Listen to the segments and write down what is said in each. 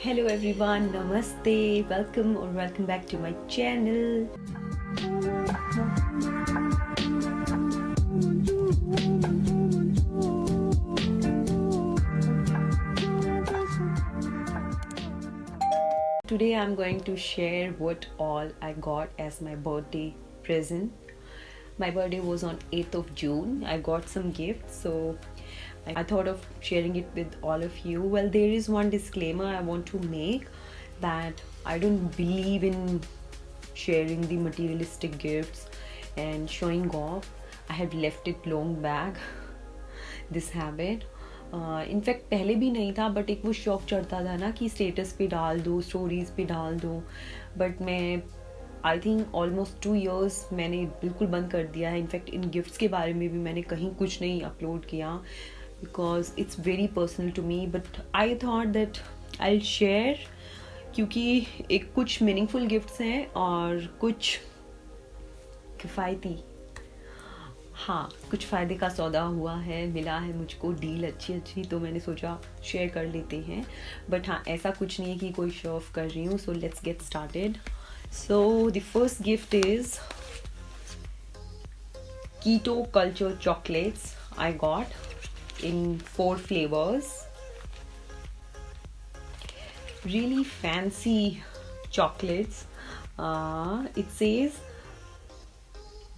Hello everyone, namaste, welcome back to my channel. Today I'm going to share what all I got as my birthday present. My birthday was on 8th of June. I got some gifts, so I thought of sharing it with all of you. Well, there is one disclaimer I want to make, that I don't believe in sharing the materialistic gifts and showing off. I had left it long back, this habit. In fact पहले भी नहीं था, but एक वो शौक चढ़ता था ना कि स्टेटस पे डाल दो, स्टोरीज पे डाल दो. बट मैं आई थिंक ऑलमोस्ट 2 years मैंने बिल्कुल बंद कर दिया है. इनफैक्ट इन गिफ्ट्स के बारे में भी मैंने कहीं कुछ नहीं अपलोड किया, because it's very personal to me. But I thought that I share, क्योंकि एक कुछ मीनिंगफुल गिफ्ट्स हैं और कुछ किफ़ायती. हाँ, कुछ फ़ायदे का सौदा हुआ है, मिला है मुझको डील अच्छी, तो मैंने सोचा शेयर कर लेते हैं. बट हाँ, ऐसा कुछ नहीं है कि कोई शो ऑफ कर रही हूँ. So let's get started. So the first gift is Keto Culture chocolates. I got in 4 flavors. Really fancy chocolates. It says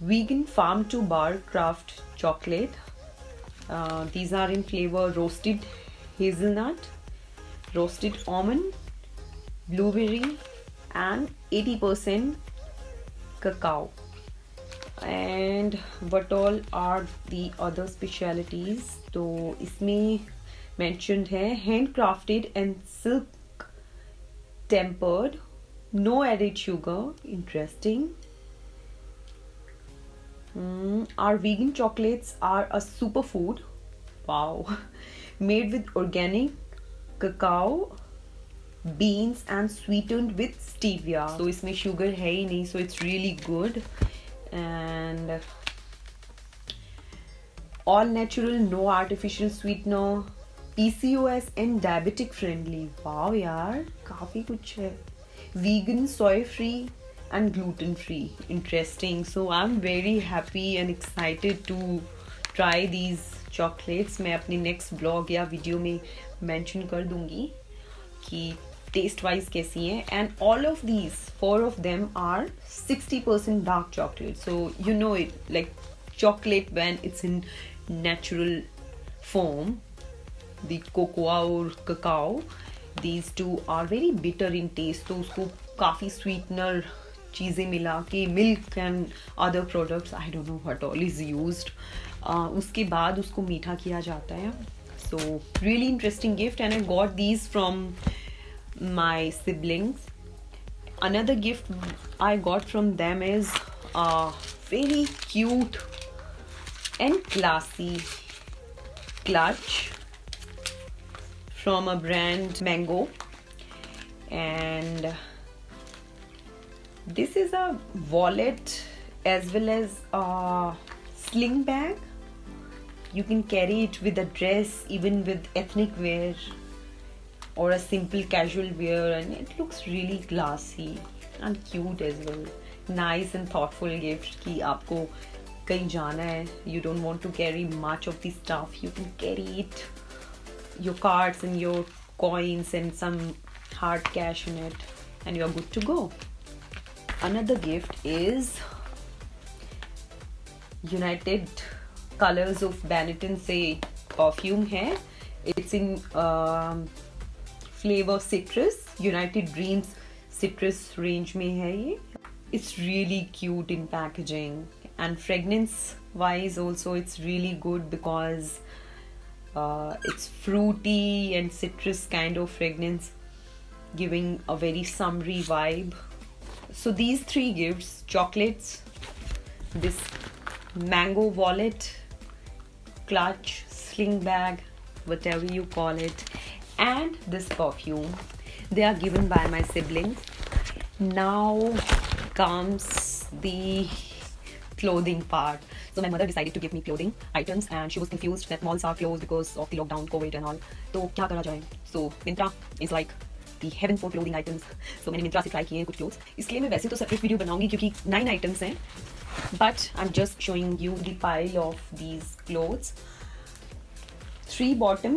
vegan farm to bar craft chocolate. These are in flavor roasted hazelnut, roasted almond, blueberry and 80% cacao. And what all are the other specialities? तो इसमें mentioned है handcrafted and silk tempered, no added sugar. Interesting. Our vegan chocolates are a superfood. Wow. Made with organic cacao beans and sweetened with stevia. So इसमें sugar है ही नहीं, so it's really good. And all natural, no artificial sweetener, PCOS and diabetic friendly. Wow यार, काफी कुछ है. Vegan, soy free and gluten free. Interesting. So I'm very happy and excited to try these chocolates. मैं अपने next vlog या video में mention कर दूंगी कि taste wise कैसी हैं. And all of these 4 of them are 60% dark chocolate. So you know it, like chocolate when it's in natural form, the cocoa or cacao, these two are very bitter in taste. तो उसको काफ़ी sweetener चीज़ें मिला के, milk and other products, I don't know what all is used, उसके बाद उसको मीठा किया जाता है. So really interesting gift, and I got these from my siblings. Another gift I got from them is a very cute and classy clutch from a brand Mango, and this is a wallet as well as a sling bag. You can carry it with a dress, even with ethnic wear or a simple casual wear, and it looks really classy and cute as well. Nice and thoughtful gift कि आपको कहीं जाना है, you don't want to carry much of the stuff, you can carry it, your cards and your coins and some hard cash in it, and you're good to go. Another gift is United Colors of Benetton से perfume है. It's in flavor citrus. United Dreams citrus range में है ये. It's really cute in packaging, and fragrance wise also it's really good because it's fruity and citrus kind of fragrance, giving a very summery vibe. So these 3 gifts, chocolates, this mango wallet, clutch, sling bag, whatever you call it, and this perfume, they are given by my siblings. Now comes the clothing part. So my mother decided to give me clothing items, and she was confused that malls are closed because of the lockdown, COVID and all. So kya kara jaye? So Myntra is like the heaven for clothing items. So मैंने मिंत्रा से try किए हैं कुछ clothes. इसके लिए मैं वैसे तो सेपरेट वीडियो बनाऊंगी क्योंकि 9 आइटम्स हैं, but I am just showing you the pile of these clothes. 3 bottom,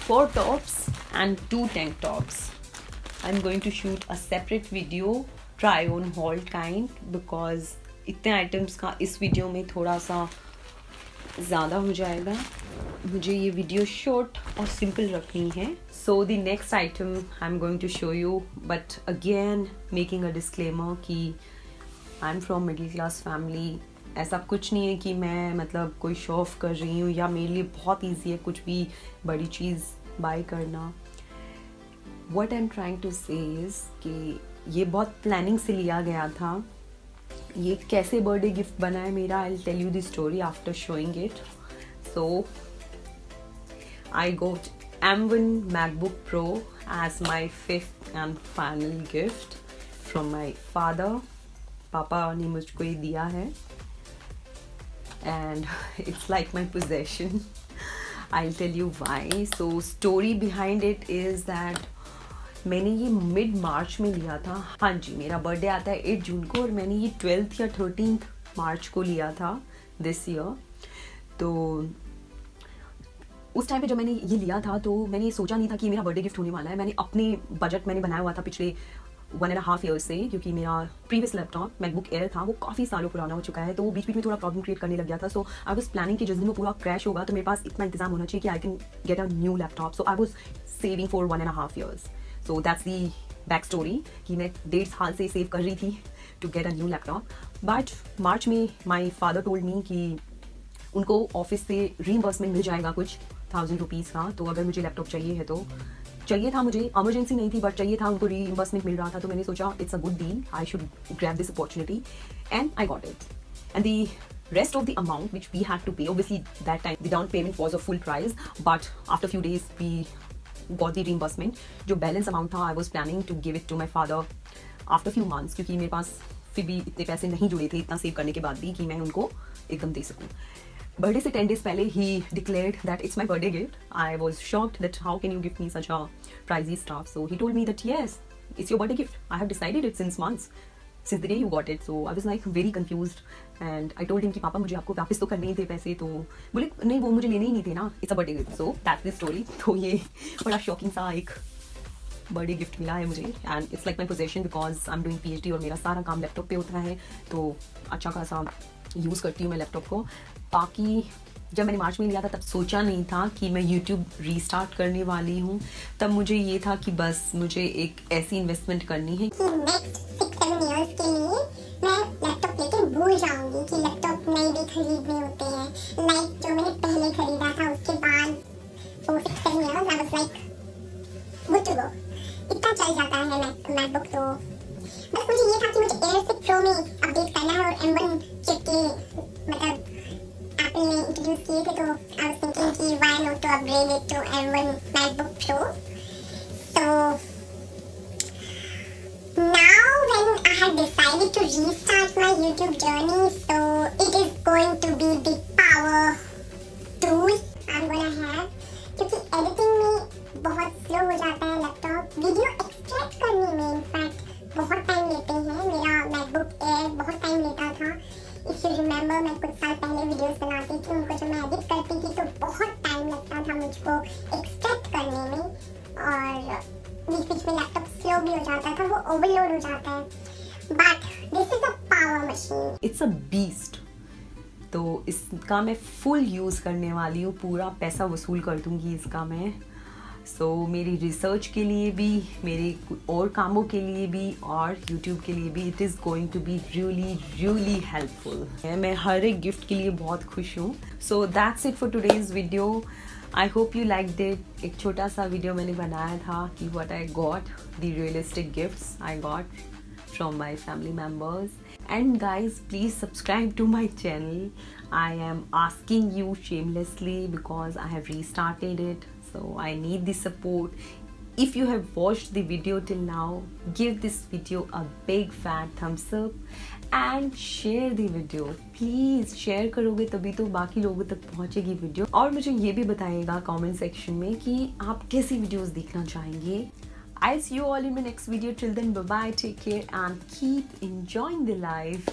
4 tops and 2 tank tops. I'm going to shoot a separate video, try on haul kind, because इतने items का इस video में थोड़ा सा ज़्यादा हो जाएगा. मुझे ये वीडियो शॉर्ट और सिंपल रखनी है. So the next item I am going to show you, but again making a disclaimer कि I am from middle class family. ऐसा कुछ नहीं है कि मैं मतलब कोई शो ऑफ कर रही हूँ या मेरे लिए बहुत ईजी है कुछ भी बड़ी चीज़ बाय करना. What I am trying to say is कि ये बहुत प्लानिंग से लिया गया था. ये कैसे बर्थडे गिफ्ट बना है मेरा, I will tell you the story after showing it. So I got M1 MacBook Pro as my 5th and final gift from my father. पापा ने मुझको ये दिया है and it's like my possession. I'll tell you why. So story behind it is that मैंने ये mid मार्च में लिया था. हाँ जी, मेरा बर्थडे आता है 8 जून को और मैंने ये 12th या 13th मार्च को लिया था दिस ईयर. तो उस टाइम पे जब मैंने ये लिया था तो मैंने ये सोचा नहीं था कि मेरा बर्थडे गिफ्ट होने वाला है. मैंने अपने बजट मैंने बनाया हुआ था पिछले 1.5 ईयर्स से, क्योंकि मेरा प्रीवियस लैपटॉप मैकबुक एयर था, वो काफ़ी सालों पुराना हो चुका है, तो वो बीच बीच में थोड़ा प्रॉब्लम क्रिएट करने लग गया था. सो आई वाज प्लानिंग कि जिस दिन वो पूरा क्रैश होगा तो मेरे पास इतना इंतजाम होना चाहिए कि I can get a new laptop. So I was saving for 1.5 years. So that's the back story कि मैं 1.5 साल से सेव कर रही थी to get a new laptop. But March में माई फादर टोल्ड मी कि उनको ऑफिस से रीइंबर्समेंट मिल जाएगा कुछ 1000 रुपीज़ का. तो अगर मुझे लैपटॉप चाहिए है तो चाहिए था, मुझे इमरजेंसी नहीं थी बट चाहिए था, उनको रीइंबर्समेंट मिल रहा था. तो मैंने सोचा it's a good deal, I should grab this opportunity and I got it. And the rest of the amount which we had to pay, obviously that time the down payment was of full price, but after few days we got the reimbursement. जो balance amount था I was planning to give it to my father after few months, क्योंकि मेरे पास फिर भी इतने पैसे नहीं जुड़े थे इतना सेव करने के बाद भी कि मैं उनको एकदम दे सकूँ. बर्थडे से 10 days पहले he declared that it's my birthday gift. I was shocked that how can you give me such a pricey stuff. So he told me that yes, it's your birthday gift. I have decided it since months, since the day you got it. So I was like very confused and I told him कि पापा मुझे आपको वापस तो करने ही थे पैसे. तो बोले नहीं वो मुझे लेने ही नहीं थे ना, it's a birthday gift. So that's the story. तो ये बड़ा शॉकिंग सा एक बर्थडे गिफ्ट मिला है मुझे and it's like my possession because I am doing PhD और मेरा सारा काम लैपटॉप पे होता है, तो अच्छा खासा यूज़ करती हूँ मैं लैपटॉप को. बाकी जब मैंने मार्च में लिया था तब सोचा नहीं था कि मैं YouTube रीस्टार्ट करने वाली हूँ. तब मुझे ये था कि बस मुझे एक ऐसी इन्वेस्टमेंट करनी है कि नेक्स्ट 6-7 इयर्स के लिए मैं लैपटॉप लेके भूल जाऊंगी कि लैपटॉप नए भी खरीदने होते हैं. लाइक जो मैंने पहले खरीदा था उसके बाद for 6-7 years I was like good to go. इतना चल जाता है मैकबुक. तो बस मुझे ये था कि मुझे एयर 6 प्रो में अपडेट करना है और M1 चिप के मतलब एप्पल ने इंट्रोड्यूस किए थे, तो आई वाज थिंकिंग कि why not to upgrade it to M1 MacBook Pro. So now when I have decided to restart my YouTube journey, so it is going to be the power tool I'm gonna have, क्योंकि editing में बहुत slow हो जाता है laptop. Video extract करने में in fact बहुत time लेते हैं. मेरा मैकबुक एयर बहुत टाइम लेता था. इफ यू रिमेंबर मैं कुछ साल पहले वीडियोस बनाती थी, उनको जब मैं एडिट करती थी तो बहुत टाइम लगता था मुझको एक्सट्रैक्ट करने में और बीच बीच में लैपटॉप स्लो भी हो जाता था, वो ओवरलोड हो जाता है. But this is a power machine, it's a beast. तो इसका मैं फुल यूज़ करने वाली हूँ, पूरा पैसा वसूल कर दूँगी इसका मैं. सो मेरी रिसर्च के लिए भी, मेरे और कामों के लिए भी और यूट्यूब के लिए भी it is going to be really really helpful. मैं हर एक गिफ्ट के लिए बहुत खुश हूँ. So that's it for today's video. I hope you like it. एक छोटा सा वीडियो मैंने बनाया था कि what I got, the realistic gifts I got from my family members. And guys, please subscribe to my channel. I am asking you shamelessly because I have restarted it, so I need the support. If you have watched the video till now, give this video a big fat thumbs up and share the video. Please share करोगे तभी तो बाकी लोगों तक पहुंचेगी video. और मुझे ये भी बताइएगा कमेंट सेक्शन में कि आप कैसी वीडियोस देखना चाहेंगे. I'll see you all in my next video. Till then, bye bye, take care and keep enjoying the life.